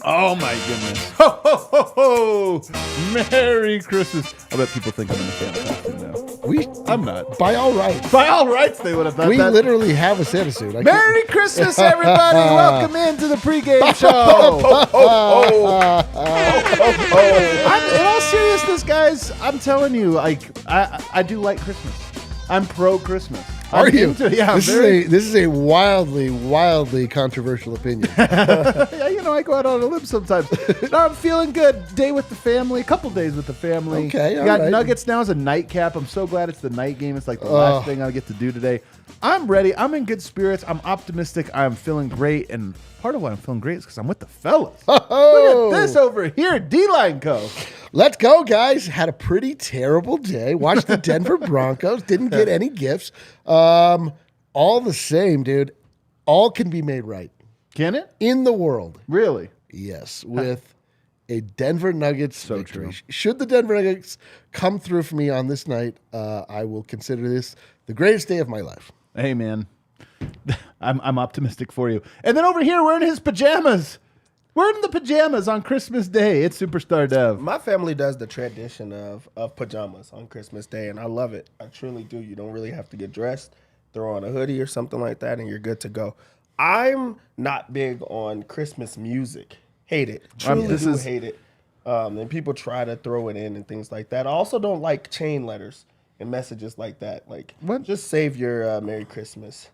Oh, my goodness. Ho, ho, ho, ho. Merry Christmas. I bet people think I'm in the Santa costume now. I'm not. By all rights. By all rights, they would have thought We that. literally have a Santa suit. Merry Christmas, everybody. Welcome into the pregame show. In all seriousness, guys, I'm telling you, I do like Christmas. I'm pro-Christmas. Are you? Yeah, this is a wildly controversial opinion. Yeah, I go out on a limb sometimes. No, I'm feeling good. Day with the family, a couple days with the family. Okay, got right. Nuggets now as a nightcap. I'm so glad it's the night game. It's like the last thing I get to do today. I'm ready. I'm in good spirits. I'm optimistic. I'm feeling great. And part of why I'm feeling great is because I'm with the fellas. Look at this over here, D-Line Co. Let's go, guys. Had a pretty terrible day. Watched the Denver Broncos. Didn't get any gifts. All the same, dude. All can be made right. Can it? In the world. Really? Yes. With a Denver Nuggets victory. True. Should the Denver Nuggets come through for me on this night, I will consider this the greatest day of my life. Hey, man. I'm optimistic for you. And then over here, we're in his pajamas. We're in the pajamas on Christmas Day. It's Superstar Dev. My family does the tradition of pajamas on Christmas Day, and I love it. I truly do. You don't really have to get dressed. Throw on a hoodie or something like that, and you're good to go. I'm not big on Christmas music. Hate it. Truly hate it. And people try to throw it in and things like that. I also don't like chain letters and messages like that. Like, just save your Merry Christmas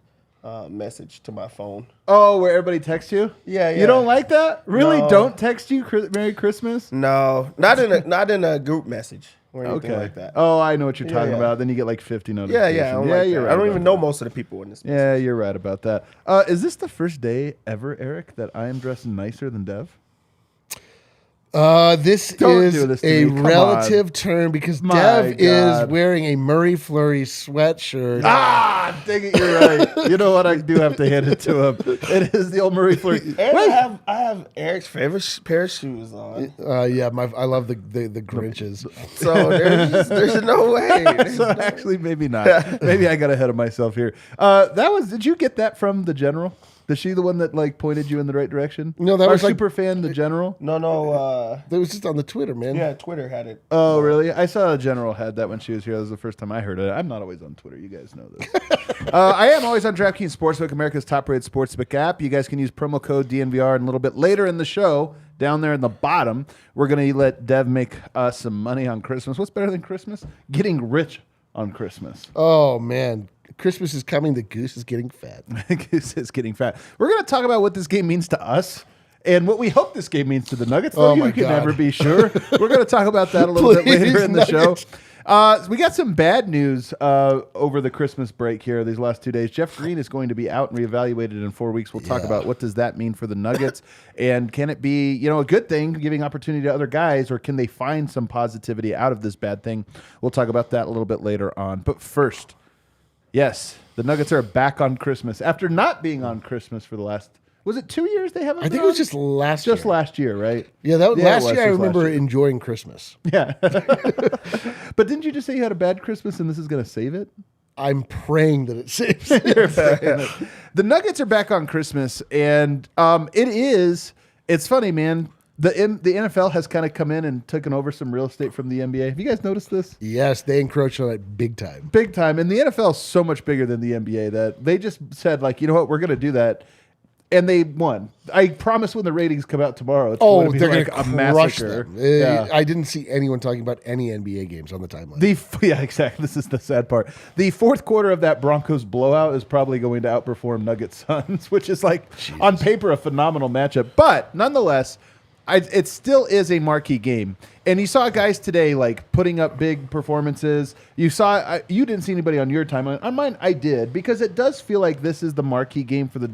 message to my phone. Oh, where everybody texts you? Yeah. You don't like that? Really? No. Don't text you Merry Christmas? No, not in a group message or anything like that. Oh, I know what you're talking yeah. about. Then you get like 50 notifications. Yeah, You're right. I don't even know most of the people in this. Yeah, you're right about that. Is this the first day ever, Eric, that I am dressed nicer than Dev? This Don't is do this to a me. Come relative on. term because My Dev God. is wearing a Murray Fleury sweatshirt. Ah, dang it, you're right. You know what? I do have to hand it to him. It is the old Murray Fleury. And I have Eric's favorite pair of shoes on. Yeah, I love the Grinches. So there's no way. So actually, maybe not. Maybe I got ahead of myself here. Did you get that from the General? Is she the one that like pointed you in the right direction? No, that Our was like super fan, the General. No. That was just on the Twitter, man. Yeah, Twitter had it. Oh, really? I saw the General had that when she was here. That was the first time I heard it. I'm not always on Twitter. You guys know this. I am always on DraftKings Sportsbook, America's top-rated sportsbook app. You guys can use promo code DNVR, and a little bit later in the show, down there in the bottom, we're going to let Dev make some money on Christmas. What's better than Christmas? Getting rich on Christmas. Oh, man. Christmas is coming. The goose is getting fat. Goose is getting fat. We're going to talk about what this game means to us and what we hope this game means to the Nuggets. Though you can never be sure. We're going to talk about that a little bit later in the show. We got some bad news over the Christmas break here these last 2 days. Jeff Green is going to be out and reevaluated in 4 weeks. We'll talk about what does that mean for the Nuggets, and can it be a good thing, giving opportunity to other guys, or can they find some positivity out of this bad thing? We'll talk about that a little bit later on. But first, yes, the Nuggets are back on Christmas after not being on Christmas for the last. Was it 2 years they haven't? I think it was just last year. Just last year, right? Yeah, last year I just remember last year. enjoying Christmas. Yeah. But didn't you just say you had a bad Christmas and this is going to save it? I'm praying that it saves it. The Nuggets are back on Christmas, and it's funny, man. The NFL has kind of come in and taken over some real estate from the NBA. Have you guys noticed this? Yes, they encroach on it big time. Big time. And the NFL is so much bigger than the NBA that they just said, like, you know what, we're going to do that. And they won. I promise when the ratings come out tomorrow, it's going to be they're like going to a crush massacre. them. Yeah. I didn't see anyone talking about any NBA games on the timeline. Yeah, exactly. This is the sad part. The fourth quarter of that Broncos blowout is probably going to outperform Nuggets Suns, which is like on paper a phenomenal matchup. But nonetheless, it still is a marquee game. And you saw guys today like putting up big performances. You didn't see anybody on your timeline. On mine, I did, because it does feel like this is the marquee game for the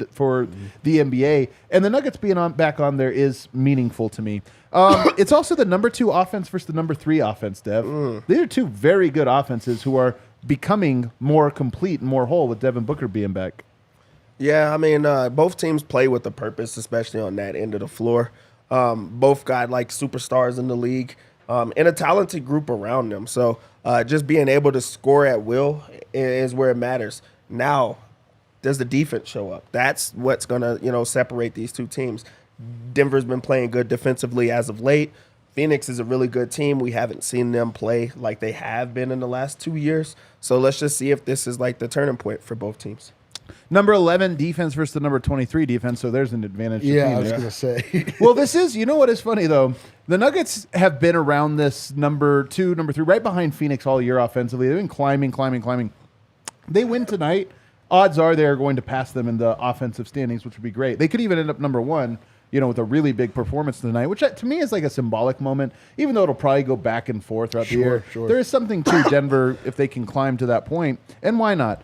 NBA. And the Nuggets being back on there is meaningful to me. It's also the number 2 offense versus the number 3 offense, Dev. These are two very good offenses who are becoming more complete and more whole with Devin Booker being back. Yeah, I mean, both teams play with a purpose, especially on that end of the floor. Both got like superstars in the league and a talented group around them. So just being able to score at will is where it matters. Now, does the defense show up? That's what's going to, separate these two teams. Denver's been playing good defensively as of late. Phoenix is a really good team. We haven't seen them play like they have been in the last 2 years. So let's just see if this is like the turning point for both teams. Number 11 defense versus the number 23 defense, so there's an advantage. To Yeah, I was Phoenix. going to say. Well, this is, you know what is funny, though? The Nuggets have been around this number 2, number 3, right behind Phoenix all year offensively. They've been climbing. They win tonight. Odds are they're going to pass them in the offensive standings, which would be great. They could even end up number 1, with a really big performance tonight, which to me is like a symbolic moment, even though it'll probably go back and forth throughout the year. Sure. There is something to Denver if they can climb to that point, and why not?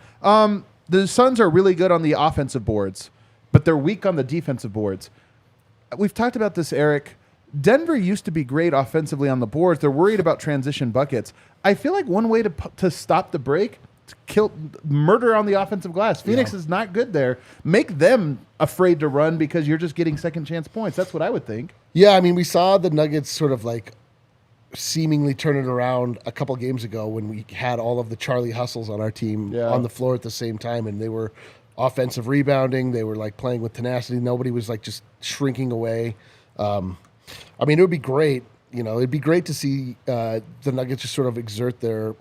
The Suns are really good on the offensive boards, but they're weak on the defensive boards. We've talked about this, Eric. Denver used to be great offensively on the boards. They're worried about transition buckets. I feel like one way to stop the break, to murder on the offensive glass. Phoenix is not good there. Make them afraid to run because you're just getting second chance points. That's what I would think. Yeah, I mean, we saw the Nuggets sort of like seemingly turn it around a couple games ago when we had all of the Charlie Hustles on our team on the floor at the same time, and they were offensive rebounding. They were like playing with tenacity. Nobody was like just shrinking away. I mean, it would be great. It'd be great to see the Nuggets just sort of exert their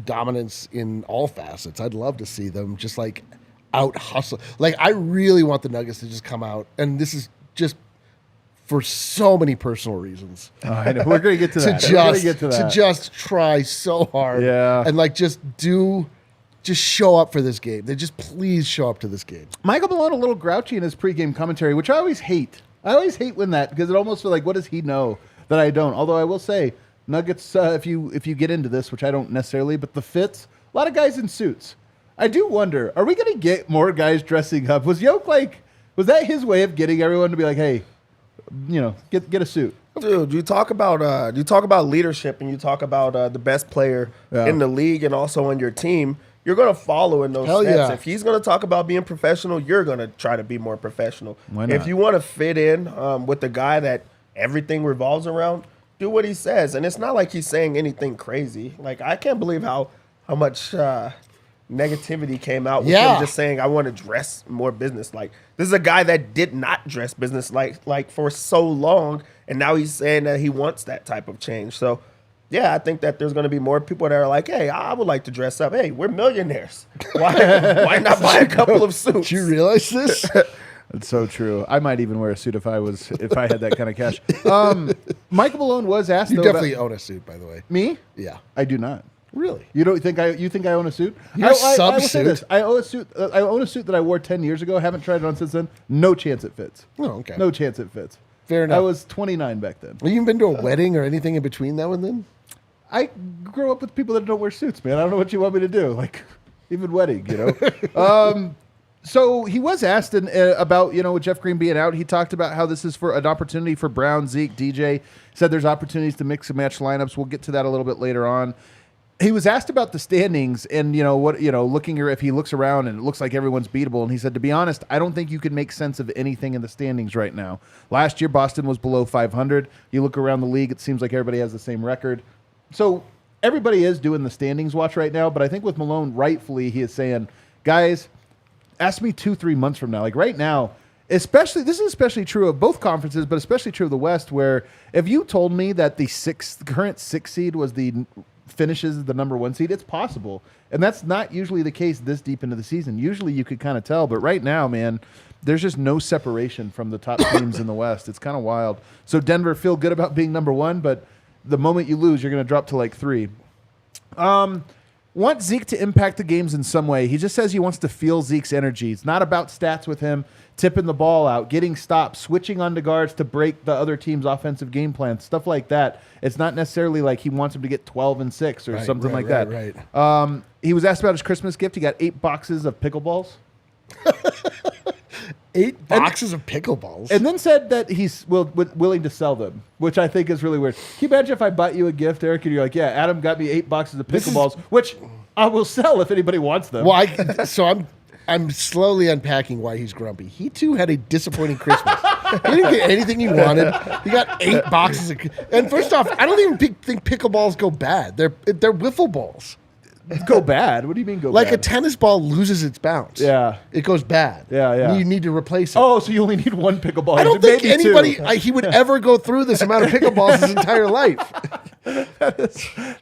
dominance in all facets. I'd love to see them just like out hustle. Like, I really want the Nuggets to just come out, and this is just for so many personal reasons. I know. We're going to get to that. To just try so hard. Yeah. And like just show up for this game. They just please show up to this game. Michael Malone a little grouchy in his pregame commentary, which I always hate. I always hate when that, because it almost feels like, what does he know that I don't? Although I will say, Nuggets, if you get into this, which I don't necessarily, but the fits, a lot of guys in suits. I do wonder, are we going to get more guys dressing up? Was Yoke was that his way of getting everyone to be like, hey, get a suit? Dude, you talk about leadership, and you talk about the best player in the league and also on your team. You're going to follow in those steps. Yeah. If he's going to talk about being professional, you're going to try to be more professional. Why not? If you want to fit in with the guy that everything revolves around, do what he says. And it's not like he's saying anything crazy. Like, I can't believe how much negativity came out with him just saying, I want to dress more business-like. This is a guy that did not dress business-like for so long, and now he's saying that he wants that type of change. So, yeah, I think that there's going to be more people that are like, hey, I would like to dress up. Hey, we're millionaires. Why not buy a couple of suits? Do you realize this? That's so true. I might even wear a suit if I had that kind of cash. Michael Malone was asked. You definitely own a suit, by the way. Me? Yeah. I do not. Really? You don't think I own a suit? You're I will say sub-suit. this. I own a suit. I own a suit that I wore 10 years ago. Haven't tried it on since then. No chance it fits. Oh, okay. No chance it fits. Fair enough. I was 29 back then. Have you even been to a wedding or anything in between now and then? I grew up with people that don't wear suits, man. I don't know what you want me to do. Like, even wedding, So he was asked about, with Jeff Green being out, he talked about how this is for an opportunity for Brown, Zeke, DJ. Said there's opportunities to mix and match lineups. We'll get to that a little bit later on. He was asked about the standings and, if he looks around and it looks like everyone's beatable. And he said, to be honest, I don't think you can make sense of anything in the standings right now. Last year, Boston was below 500. You look around the league, it seems like everybody has the same record. So everybody is doing the standings watch right now. But I think with Malone, rightfully, he is saying, guys, ask me 2-3 months from now. Like right now, this is especially true of both conferences, but especially true of the West, where if you told me that the current 6 seed was finishes the number 1 seed, it's possible. And that's not usually the case this deep into the season. Usually you could kind of tell, but right now, man, there's just no separation from the top teams in the West. It's kind of wild. So Denver feel good about being number 1, but the moment you lose, you're going to drop to like 3. Want Zeke to impact the games in some way. He just says he wants to feel Zeke's energy. It's not about stats with him, tipping the ball out, getting stops, switching onto guards to break the other team's offensive game plan, stuff like that. It's not necessarily like he wants him to get 12 and 6 or something like that. Right. He was asked about his Christmas gift. He got 8 boxes of pickleballs. 8 boxes of pickleballs. And then said that he's willing to sell them, which I think is really weird. Can you imagine if I bought you a gift, Eric, and you're like, yeah, Adam got me 8 boxes of pickleballs, which I will sell if anybody wants them. Well, I'm slowly unpacking why he's grumpy. He, too, had a disappointing Christmas. He didn't get anything he wanted. He got 8 boxes. And first off, I don't even think pickleballs go bad. They're wiffle balls. Go bad? What do you mean go Like bad? a tennis ball loses its bounce. Yeah. It goes bad. Yeah. You need to replace it. Oh, so you only need one pickleball. I don't think Maybe anybody two. he would ever go through this amount of pickleballs his entire life.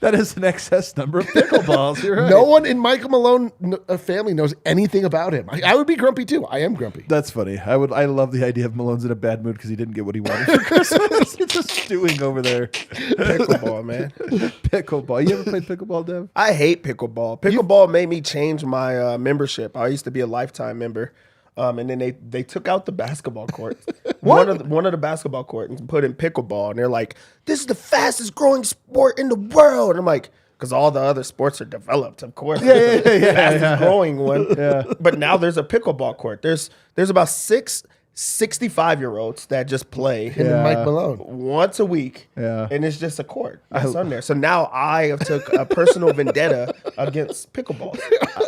That is an excess number of pickleballs. You're right. No one in Michael Malone family knows anything about him. I would be grumpy too. I am grumpy. That's funny. I love the idea of Malone's in a bad mood because he didn't get what he wanted for Christmas. He's just stewing over there. Pickleball, man. Pickleball. You ever played pickleball, Dev? I hate pickleball. Pickleball made me change my membership. I used to be a lifetime member, and then they took out the basketball court. one of the basketball court and put in pickleball, and they're like, "This is the fastest growing sport in the world." And I'm like, because all the other sports are developed, of course. Fastest growing one. Yeah. But now there's a pickleball court. There's about 65-year-olds that just play Him and Mike Malone. once a week, Yeah. and it's just a court that's on there. So now I have took a personal vendetta against pickleball.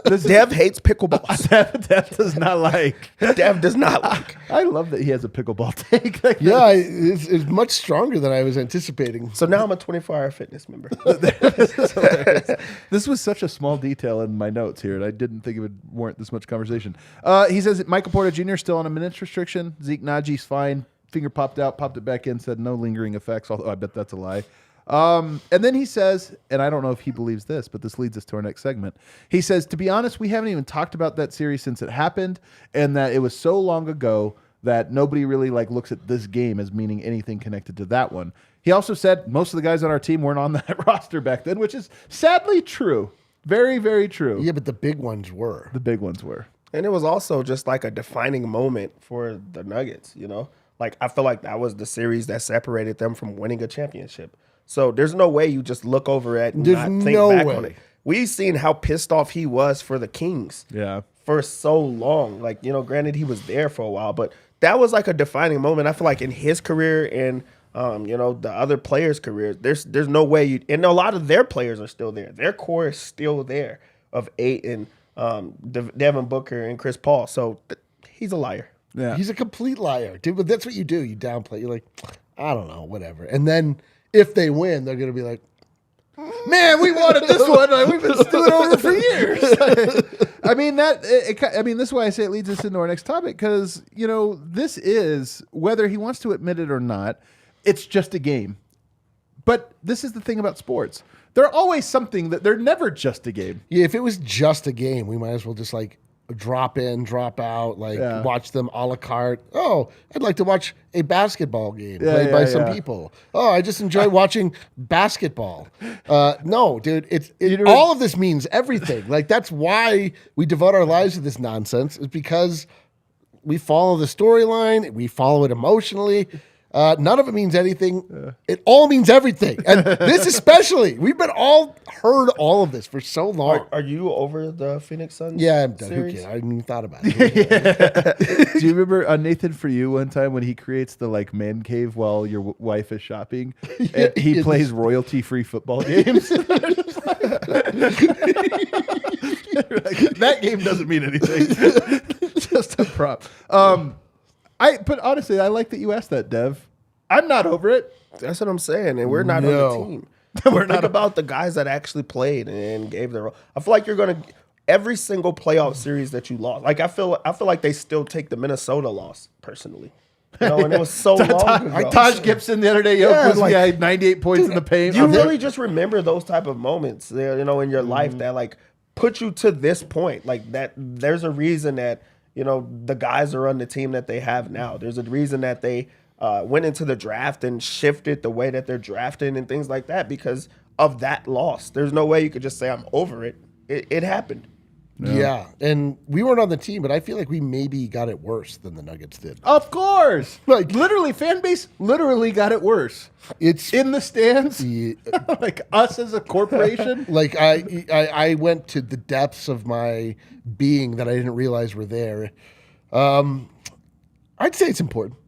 Dev hates pickleball. Dev does not like. Dev does not like. I love that he has a pickleball take. Like, Yeah, it's much stronger than I was anticipating. So now I'm a 24-hour fitness member. This was such a small detail in my notes here, and I didn't think it would warrant this much conversation. He says that Michael Porter Jr. still on a minutes restriction. Zeke Najee's fine. Finger popped out, popped it back in, said no lingering effects, although I bet that's a lie. And then he says, and I don't know if he believes this, but this leads us to our next segment. He says, to be honest, we haven't even talked about that series since it happened, and that it was so long ago that nobody really looks at this game as meaning anything connected to that one. He also said most of the guys on our team weren't on that roster back then, which is sadly true. Very, very true. Yeah, but the big ones were. The big ones were. And it was also just like a defining moment for the Nuggets, you know? Like, I feel like that was the series that separated them from winning a championship. So there's no way you just look over it and not think back on it. We've seen how pissed off he was for the Kings for so long. Like, granted, he was there for a while, but that was like a defining moment. I feel like in his career and, the other players' careers, there's no way and a lot of their players are still there. Their core is still there of 8 and Devin Booker and Chris Paul. So he's a liar. Yeah. He's a complete liar, dude. But that's what you do. You downplay. You're like, I don't know, whatever. And then if they win, they're gonna be like, man, we wanted this one. We've been stewing over for years. This is why I say it leads us into our next topic because this is, whether he wants to admit it or not, it's just a game. But this is the thing about sports. They're always something that they're never just a game. Yeah, if it was just a game, we might as well just drop in, drop out, watch them a la carte. Oh, I'd like to watch a basketball game played by some people. Oh, I just enjoy watching basketball. No, dude, all of this means everything. That's why we devote our lives to this nonsense, is because we follow the storyline, we follow it emotionally. None of it means anything. It all means everything. And this especially. We've been heard all of this for so long. Are you over the Phoenix Suns? Yeah, I'm done. Series? Who cares? I haven't even thought about it. Do you remember Nathan For You one time when he creates the man cave while your wife is shopping? And he plays royalty-free football games. That game doesn't mean anything. Just a prop. But honestly, I like that you asked that, Dev. I'm not over it. That's what I'm saying, and we're not on the team. We're not about the guys that actually played and gave their role. I feel like you're gonna every single playoff series that you lost. I feel like they still take the Minnesota loss personally. And it was so long ago. Taj Gibson the other day, had 98 points in the paint. You really just remember those type of moments, in your life that put you to this point. That there's a reason that. The guys are on the team that they have now. There's a reason that they went into the draft and shifted the way that they're drafting and things like that because of that loss. There's no way you could just say, I'm over it. It happened. Yeah, and we weren't on the team, but I feel like we maybe got it worse than the Nuggets did. Of course. Literally, fan base literally got it worse. It's in the stands, us as a corporation. I went to the depths of my being that I didn't realize were there. I'd say it's important.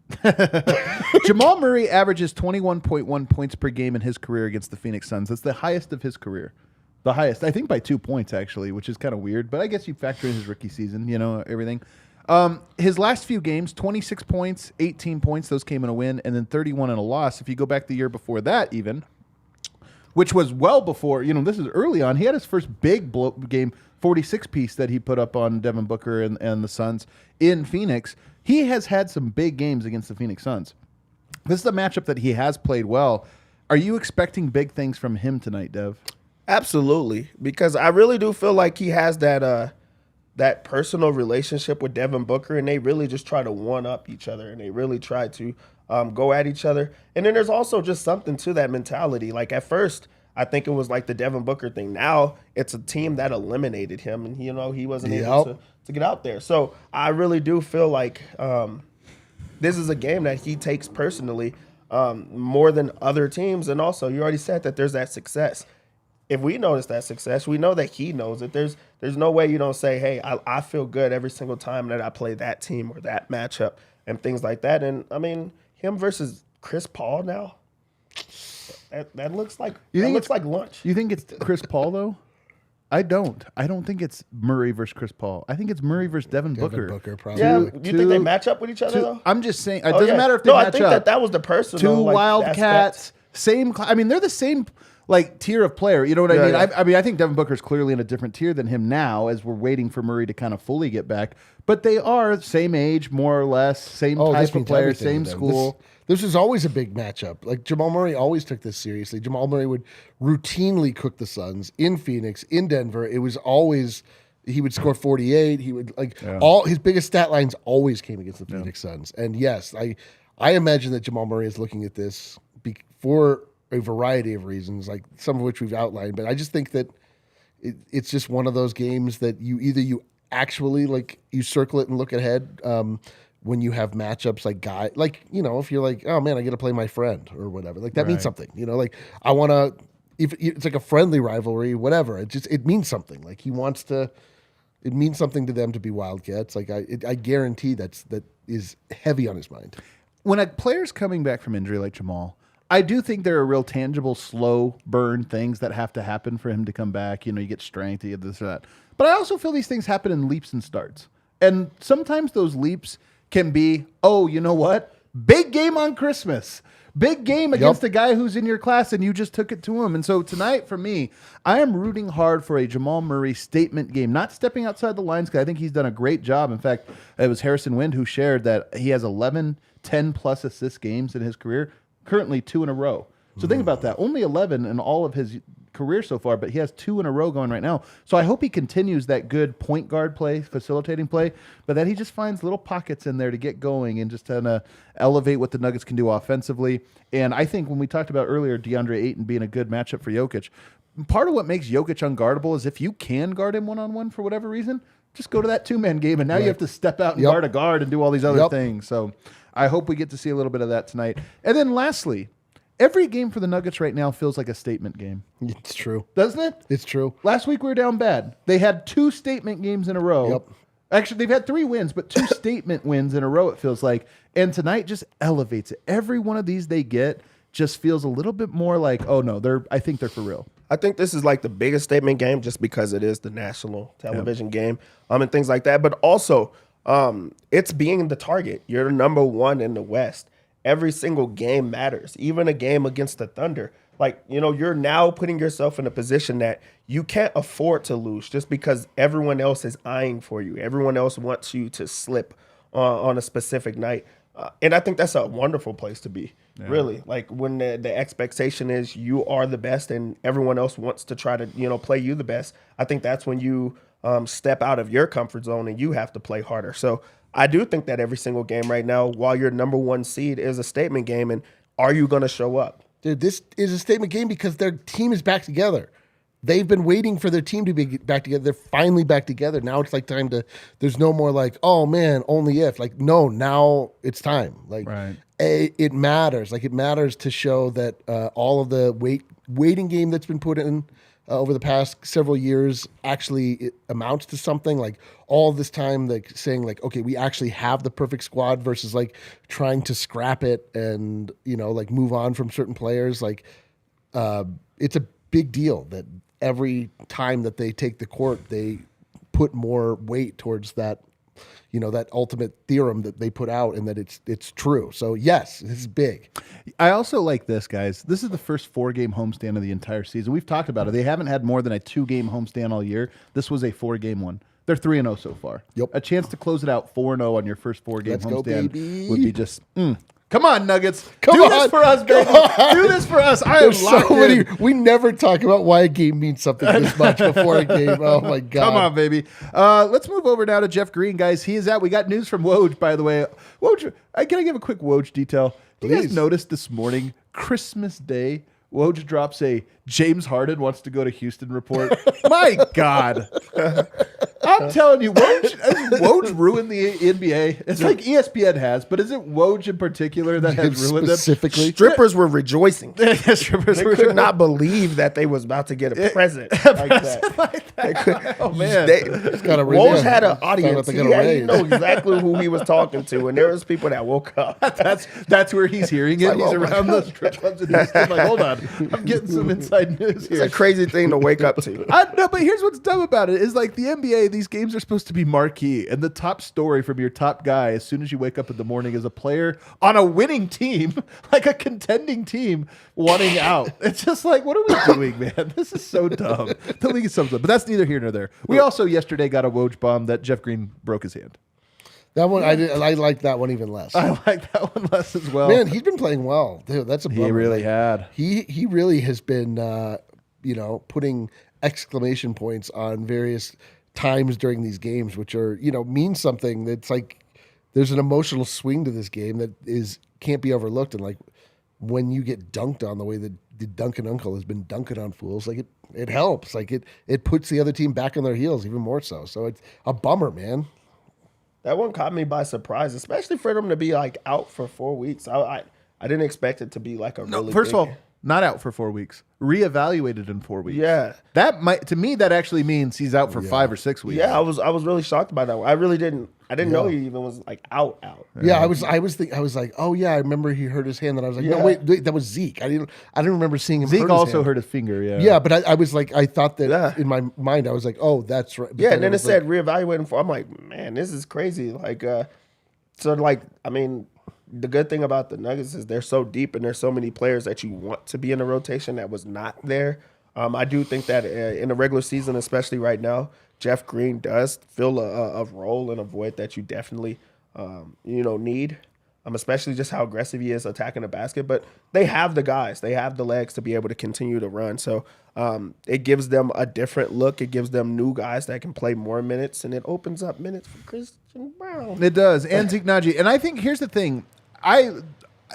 Jamal Murray averages 21.1 points per game in his career against the Phoenix Suns. That's the highest of his career. The highest, I think, by 2 points, actually, which is kind of weird. But I guess you factor in his rookie season, everything. His last few games, 26 points, 18 points. Those came in a win, and then 31 in a loss. If you go back the year before that, even, which was well before, this is early on. He had his first big game, 46 piece that he put up on Devin Booker and the Suns in Phoenix. He has had some big games against the Phoenix Suns. This is a matchup that he has played well. Are you expecting big things from him tonight, Dev? Absolutely, because I really do feel like he has that personal relationship with Devin Booker, and they really just try to one-up each other, and they really try to go at each other. And then there's also just something to that mentality. Like at first, I think it was like the Devin Booker thing. Now it's a team that eliminated him, and he wasn't able to get out there. So I really do feel like this is a game that he takes personally more than other teams. And also, you already said that there's that success. If we notice that success, we know that he knows it. There's no way you don't say, hey, I feel good every single time that I play that team or that matchup and things like that. And, I mean, him versus Chris Paul now, that looks like lunch. You think it's Chris Paul, though? I don't. I don't think it's Murray versus Chris Paul. I think it's Murray versus Devin Booker. Probably. Yeah, you think they match up with each other, though? I'm just saying. It doesn't matter if they match up. No, I think that was the personal. Two Wildcats, same. I mean, they're the same tier of player. You know what I mean? Yeah. I mean, I think Devin Booker's clearly in a different tier than him now, as we're waiting for Murray to kind of fully get back. But they are same age, more or less, same type of player, same school. This is always a big matchup. Like Jamal Murray always took this seriously. Jamal Murray would routinely cook the Suns in Phoenix, in Denver. It was always he would score 48. He would all his biggest stat lines always came against the Phoenix Suns. And yes, I imagine that Jamal Murray is looking at this for a variety of reasons, like some of which we've outlined. But I just think that it's just one of those games that you actually you circle it and look ahead. When you have matchups if you're like, oh man, I get to play my friend or whatever, that means something, I want to, if it's like a friendly rivalry, whatever, it means something. It means something to them to be Wildcats. I guarantee that is heavy on his mind. When a player's coming back from injury like Jamal, I do think there are real tangible, slow burn things that have to happen for him to come back. You get strength, you get this or that. But I also feel these things happen in leaps and starts. And sometimes those leaps can be, oh, you know what? Big game on Christmas. Big game against a guy who's in your class and you just took it to him. And so tonight, for me, I am rooting hard for a Jamal Murray statement game, not stepping outside the lines, because I think he's done a great job. In fact, it was Harrison Wind who shared that he has 11 10-plus assist games in his career, currently 2 in a row. So think about that. Only 11 in all of his career so far, but he has 2 in a row going right now. So I hope he continues that good point guard play, facilitating play, but that he just finds little pockets in there to get going and just kind of elevate what the Nuggets can do offensively. And I think when we talked about earlier DeAndre Ayton being a good matchup for Jokic, part of what makes Jokic unguardable is if you can guard him one-on-one for whatever reason, just go to that two-man game, and now you have to step out and guard a guard and do all these other things. So I hope we get to see a little bit of that tonight. And then lastly, every game for the Nuggets right now feels like a statement game. It's true. Doesn't it? It's true. Last week we were down bad. They had 2 statement games in a row. Yep. Actually, they've had 3 wins, but 2 statement wins in a row, it feels like. And tonight just elevates it. Every one of these they get just feels a little bit more like, oh, no, I think they're for real. I think this is like the biggest statement game just because it is the national television game and things like that. But also, it's being the target. You're number 1 in the West. Every single game matters, even a game against the Thunder. You're now putting yourself in a position that you can't afford to lose just because everyone else is eyeing for you. Everyone else wants you to slip on a specific night. And I think that's a wonderful place to be, really. When the expectation is you are the best and everyone else wants to try to, play you the best. I think that's when you step out of your comfort zone and you have to play harder. So I do think that every single game right now, while your number 1 seed, is a statement game. And are you going to show up? Dude, this is a statement game because their team is back together. They've been waiting for their team to be back together. They're finally back together. Now it's time to, there's no more oh man, only if. No, now it's time. It matters. It matters to show that all of the waiting game that's been put in over the past several years actually it amounts to something. All this time saying okay, we actually have the perfect squad versus trying to scrap it and move on from certain players. It's a big deal that every time that they take the court they put more weight towards that that ultimate theorem that they put out and that it's true. So yes, this is big. I also like this, guys. This is the first 4-game homestand of the entire season. We've talked about it. They haven't had more than a 2-game homestand all year. This was a 4-game one. They're 3-0 so far. Yep. A chance to close it out 4-0 on your first 4-game Let's go, homestand baby. would be just. Come on, Nuggets. Come Do on. this for us, baby. Do this for us. I am There's locked so many. in. We never talk about why a game means something this much before a game. Oh my god! Come on, baby. Let's move over now to Jeff Green, guys. He is out. We got news from Woj, by the way. Woj, can I give a quick Woj detail? Do you guys Please. notice this morning, Christmas Day, Woj drops a James Harden wants to go to Houston report? My God. I'm telling you, Woj ruined the NBA. It's like ESPN has, but is it Woj in particular that has ruined them? Specifically, Strippers were rejoicing. Strippers They were could not believe that they was about to get a present like that. They could, Oh, man. got a Woj yeah, had an found out audience. they He, got a he raise. know exactly who he was talking to, and there was people that woke up. That's where he's hearing it. like, He's oh my around those strip clubs in Houston. Like, hold on, I'm getting some inside news It's here. a crazy thing to wake up to. No, but here's what's dumb about it is like the NBA, these games are supposed to be marquee, and the top story from your top guy as soon as you wake up in the morning is a player on a winning team, like a contending team, wanting out. It's just like, what are we doing, man? This is so dumb. The league is so dumb. But that's neither here nor there. We also yesterday got a Woj bomb that Jeff Green broke his hand. that one I like that one even less. I like that one less as well. Man, he's been playing well. Dude, that's a bummer. he really had. He really has been putting exclamation points on various times during these games, which are mean something. That's like there's an emotional swing to this game that can't be overlooked. And like when you get dunked on the way that the Duncan Uncle has been dunking on fools, like it helps. Like it puts the other team back on their heels even more so. So it's a bummer, man. That one caught me by surprise, especially for them to be like out for 4 weeks. I didn't expect it to be like a really First big, of all, not out for 4 weeks. Reevaluated in 4 weeks. Yeah. That might, to me, that actually means he's out for 5 or 6 weeks. Yeah, I was really shocked by that one. I didn't know he even was like out. Yeah, I was like, oh yeah, I remember he hurt his hand, and I was like, no, wait, that was Zeke. I didn't remember seeing him. Zeke hurt his also hand. hurt his finger. Yeah. Yeah, but I was like, I thought that in my mind, I was like, oh, that's right. But Yeah, and then it was said reevaluating for. I'm like, man, this is crazy. Like, I mean, the good thing about the Nuggets is they're so deep and there's so many players that you want to be in the rotation that was not there. I do think that in the regular season, especially right now, Jeff Green does fill a role and a void that you definitely, need. Especially just how aggressive he is attacking the basket. But they have the guys. They have the legs to be able to continue to run. So it gives them a different look. It gives them new guys that can play more minutes, and it opens up minutes for Christian Brown. It does. And Zeke Naji. And I think here's the thing. I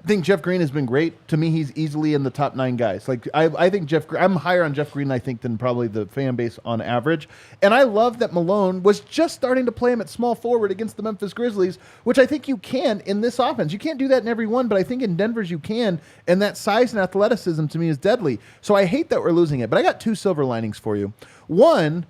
think Jeff Green has been great. To me, he's easily in the top 9 guys. Like I think I'm higher on Jeff Green, I think, than probably the fan base on average. And I love that Malone was just starting to play him at small forward against the Memphis Grizzlies, which I think you can in this offense. You can't do that in every one, but I think in Denver's you can. And that size and athleticism to me is deadly. So I hate that we're losing it. But I got 2 silver linings for you. One,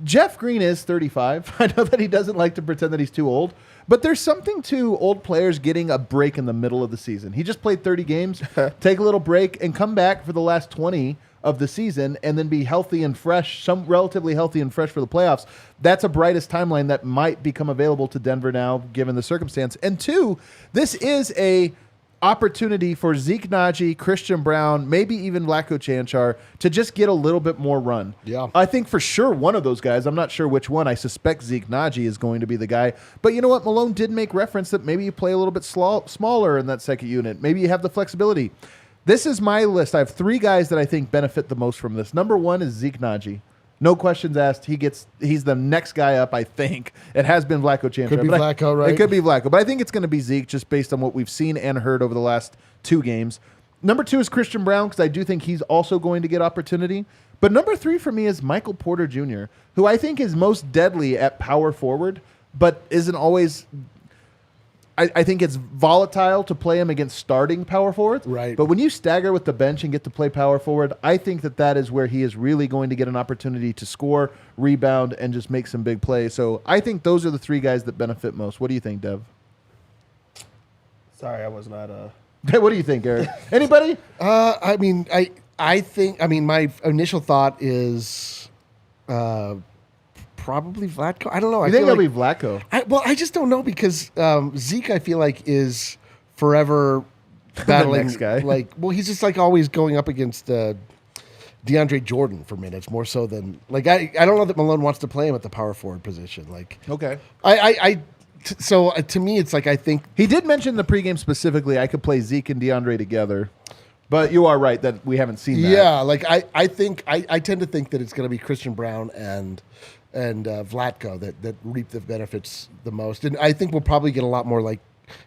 Jeff Green is 35. I know that he doesn't like to pretend that he's too old. But there's something to old players getting a break in the middle of the season. He just played 30 games, take a little break, and come back for the last 20 of the season and then be healthy and fresh, some relatively healthy and fresh for the playoffs. That's a brightest timeline that might become available to Denver now, given the circumstance. And 2, this is a opportunity for Zeke Naji, Christian Brown, maybe even Vlatko Čančar to just get a little bit more run. Yeah. I think for sure one of those guys, I'm not sure which one, I suspect Zeke Naji is going to be the guy. But you know what? Malone did make reference that maybe you play a little bit smaller in that second unit. Maybe you have the flexibility. This is my list. I have 3 guys that I think benefit the most from this. Number 1 is Zeke Naji. No questions asked. He's the next guy up, I think. It has been Vlatko Čančar. Could be Vlatko, right? It could be Vlatko. But I think it's going to be Zeke just based on what we've seen and heard over the last 2 games. Number 2 is Christian Brown because I do think he's also going to get opportunity. But number 3 for me is Michael Porter Jr., who I think is most deadly at power forward, but isn't always... I think it's volatile to play him against starting power forwards. Right. But when you stagger with the bench and get to play power forward, I think that is where he is really going to get an opportunity to score, rebound, and just make some big plays. So I think those are the 3 guys that benefit most. What do you think, Dev? Sorry, I was not. What do you think, Eric? Anybody? I think my initial thought is probably Vlatko. I don't know. You think it'll be Vlatko? I just don't know because Zeke, I feel like, is forever battling next guy. like, well, he's just like always going up against DeAndre Jordan for minutes more so than like I don't know that Malone wants to play him at the power forward position. Like, Okay. So to me, it's like I think He did mention in the pregame specifically I could play Zeke and DeAndre together, but you are right that we haven't seen that. Yeah, like I think I tend to think that it's going to be Christian Brown and Vlatko that reap the benefits the most, and I think we'll probably get a lot more like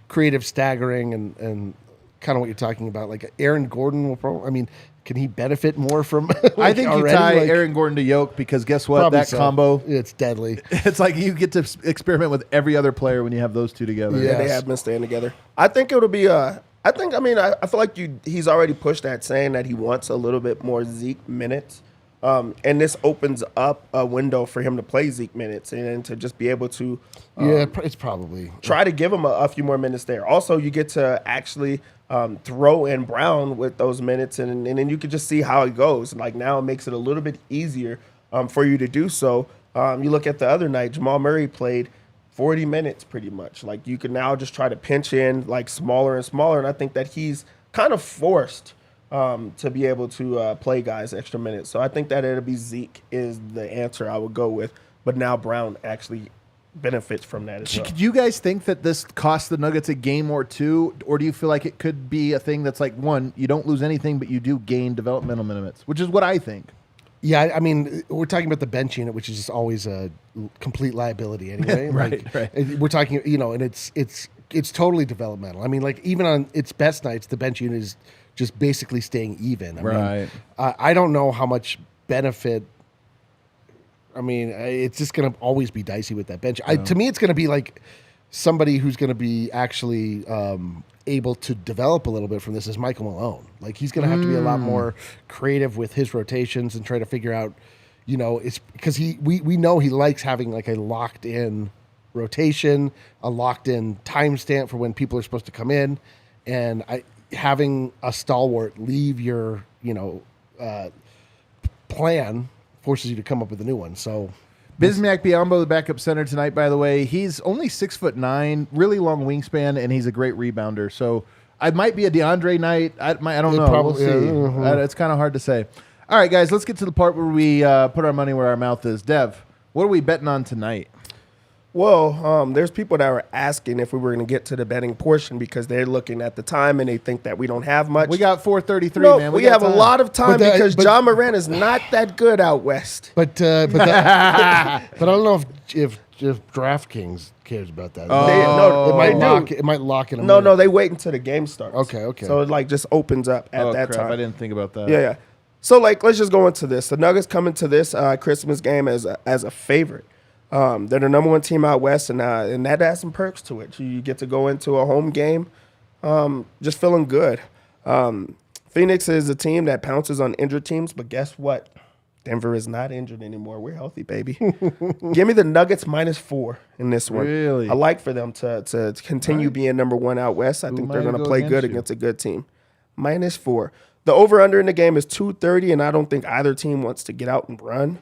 creative staggering and kind of what you're talking about. Like Aaron Gordon will probably. I mean, can he benefit more from? Like, I think you tie Aaron Gordon to Yoke because guess what? That combo, it's deadly. It's like you get to experiment with every other player when you have those two together. Yeah, they have been staying together. I think it'll be I feel like he's already pushed that, saying that he wants a little bit more Zeke minutes. And this opens up a window for him to play Zeke minutes and to just be able to it's probably try to give him a few more minutes there. Also, you get to actually throw in Brown with those minutes, and then you can just see how it goes. Like now it makes it a little bit easier for you to do so. You look at the other night, Jamal Murray played 40 minutes pretty much. Like you can now just try to pinch in like smaller and smaller, and I think that he's kind of forced to be able to play guys extra minutes. So I think that it'll be Zeke is the answer I would go with. But now Brown actually benefits from that as well. Do you guys think that this costs the Nuggets a game or two, or do you feel like it could be a thing that's like, one, you don't lose anything, but you do gain developmental minutes, which is what I think. Yeah, I mean, we're talking about the bench unit, which is just always a complete liability anyway. Right. We're talking, and it's totally developmental. I mean, like even on its best nights, the bench unit is just basically staying even. I mean, I don't know how much benefit. I mean, it's just going to always be dicey with that bench. To me, it's going to be like somebody who's going to be actually able to develop a little bit from this is Michael Malone. Like he's going to have to be a lot more creative with his rotations and try to figure out, it's because we know he likes having like a locked in rotation, a locked in timestamp for when people are supposed to come in, and having a stalwart leave your plan forces you to come up with a new one. So Bismack Biyombo, the backup center tonight, by the way, he's only 6'9", really long wingspan, and he's a great rebounder. So it might be a DeAndre night. I don't know. We'll see. It's kind of hard to say. All right, guys, let's get to the part where we put our money where our mouth is. Dev, what are we betting on tonight? Well, there's people that were asking if we were going to get to the betting portion because they're looking at the time and they think that we don't have much. We got 4:33, man. We have a lot of time because John Moran is not that good out west. But I don't know if DraftKings cares about that. It might lock in a minute. No, they wait until the game starts. Okay. So it like just opens up at that crap, time. I didn't think about that. Yeah. So like, let's just go into this. The Nuggets come into this Christmas game as a favorite. They're the number one team out west, and that has some perks to it. You get to go into a home game just feeling good. Phoenix is a team that pounces on injured teams, but guess what? Denver is not injured anymore. We're healthy, baby. Give me the Nuggets -4 in this one. Really? I like for them to continue being number one out west. I think they're going to play good against a good team. -4. The over-under in the game is 230, and I don't think either team wants to get out and run.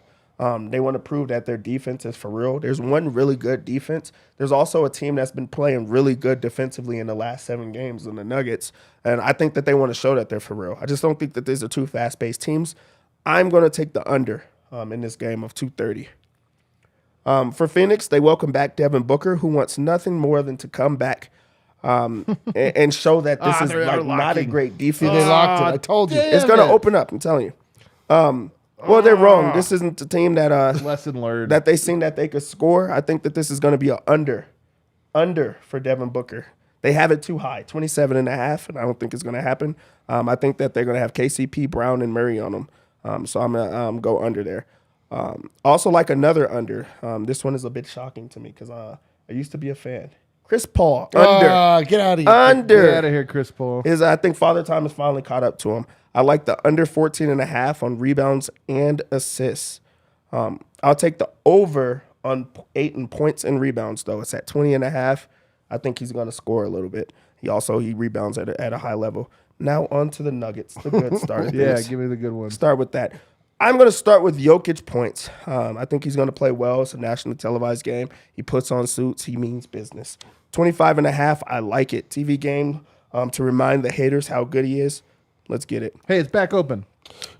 They want to prove that their defense is for real. There's one really good defense. There's also a team that's been playing really good defensively in the last 7 games in the Nuggets, and I think that they want to show that they're for real. I just don't think that these are two fast-paced teams. I'm going to take the under in this game of 230. For Phoenix, they welcome back Devin Booker, who wants nothing more than to come back and show that this is like not a great defense. They locked it. I told you. It's going to open up. I'm telling you. Well, they're wrong. This isn't the team that lesson learned that they seen that they could score. I think that this is going to be an under for Devin Booker. They have it too high, 27.5, and I don't think it's going to happen. I think that they're going to have KCP, Brown, and Murray on them. So I'm going to go under there. Also, like another under. This one is a bit shocking to me because I used to be a fan. Chris Paul, under. Get out of here. Under. Get out of here, Chris Paul. I think Father Time has finally caught up to him. I like the under 14.5 on rebounds and assists. I'll take the over on 8 in points and rebounds, though. It's at 20.5. I think he's going to score a little bit. He rebounds at a high level. Now on to the Nuggets, the good start. Yeah, give me the good one. Start with that. I'm going to start with Jokic points. I think he's going to play well. It's a nationally televised game. He puts on suits. He means business. 25.5, I like it. TV game. to remind the haters how good he is. Let's get it. Hey, it's back open.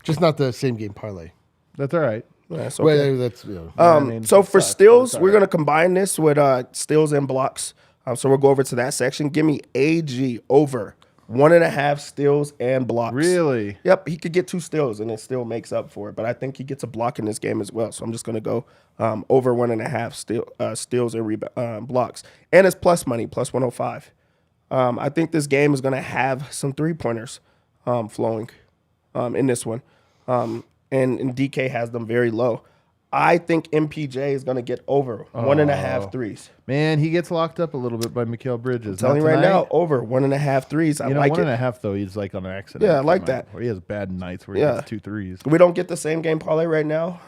Just not the same game parlay. That's all right. That's okay. Well, that's So for steals, we're going to combine this with steals and blocks. So we'll go over to that section. Give me AG over 1.5 steals and blocks. Really? Yep, he could get 2 steals and it still makes up for it. But I think he gets a block in this game as well. So I'm just going to go over 1.5 steals and blocks. And it's plus money, plus 105. I think this game is going to have some 3-pointers flowing in this one. And DK has them very low. I think MPJ is going to get over 1.5 threes. Man, he gets locked up a little bit by Mikal Bridges. I'm telling you right now, over 1.5 threes. I like it. 1.5 though, he's like on an accident. Yeah, I like that. Where he has bad nights where he gets 2 threes. We don't get the same game parlay right now,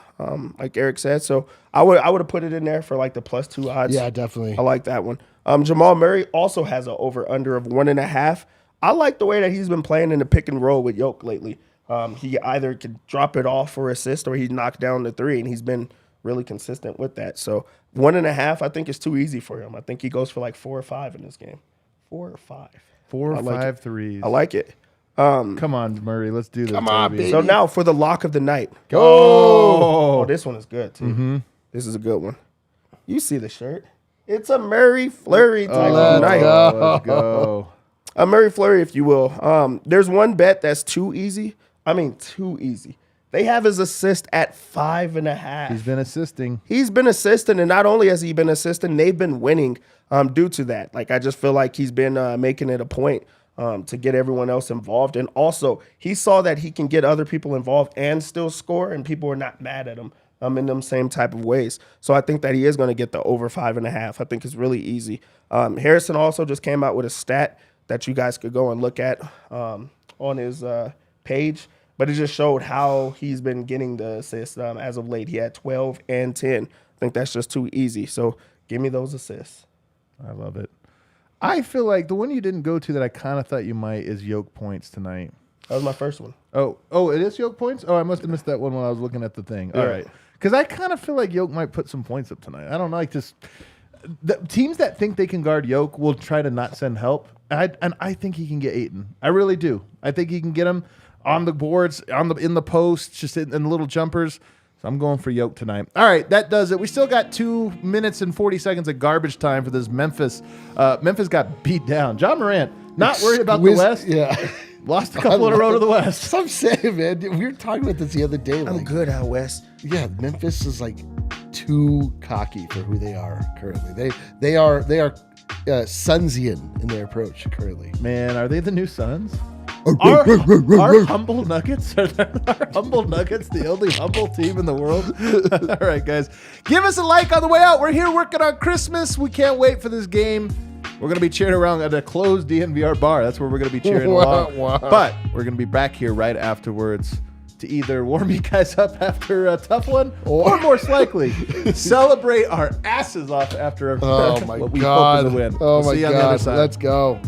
like Eric said. So I would have put it in there for like the +2 odds. Yeah, definitely. I like that one. Jamal Murray also has an over/under of 1.5. I like the way that he's been playing in the pick and roll with Jokic lately. He either could drop it off for assist or he knocked down the 3, and he's been really consistent with that. So 1.5, I think, is too easy for him. I think he goes for like 4 or 5 in this game. 4 or 5. 4 or 5 threes. I like it. Come on, Murray. Let's do this. Come on, baby. So now for the lock of the night. Go. Oh, this one is good, too. This is a good one. You see the shirt. It's a Murray Fleury type of night. Let's go. A Murray Fleury, if you will. There's one bet that's too easy. I mean, too easy. They have his assist at 5.5. He's been assisting. He's been assisting, and not only has he been assisting, they've been winning due to that. Like, I just feel like he's been making it a point to get everyone else involved. And also, he saw that he can get other people involved and still score, and people are not mad at him in them same type of ways. So I think that he is going to get the over 5.5. I think it's really easy. Harrison also just came out with a stat that you guys could go and look at on his page. But it just showed how he's been getting the assists as of late. He had 12 and 10. I think that's just too easy. So give me those assists. I love it. I feel like the one you didn't go to that I kind of thought you might is Yoke points tonight. That was my first one. Oh, it is Yoke points? Oh, I must have missed that one when I was looking at the thing. All right. Because I kind of feel like Yoke might put some points up tonight. I don't know. Like just the teams that think they can guard Yoke will try to not send help. And I think he can get Ayton. I really do. I think he can get him on the boards, in the post, just in little jumpers. So I'm going for Yoke tonight. All right, that does it. We still got 2 minutes and 40 seconds of garbage time for this Memphis. Memphis got beat down. John Morant, not worried about the West. Yeah. Lost a couple in a row to the West. So I'm saying, man, we were talking about this the other day. I'm good out West. Yeah, Memphis is like too cocky for who they are currently. They are Sunsian in their approach currently. Man, are they the new Suns? Our humble Nuggets? Are our humble Nuggets the only humble team in the world? All right, guys. Give us a like on the way out. We're here working on Christmas. We can't wait for this game. We're going to be cheering around at a closed DNVR bar. That's where we're going to be cheering along. Wow. But we're going to be back here right afterwards to either warm you guys up after a tough one or most likely celebrate our asses off after oh my what we God. hope is a win. Oh we'll my see you God. on the other side. Let's go.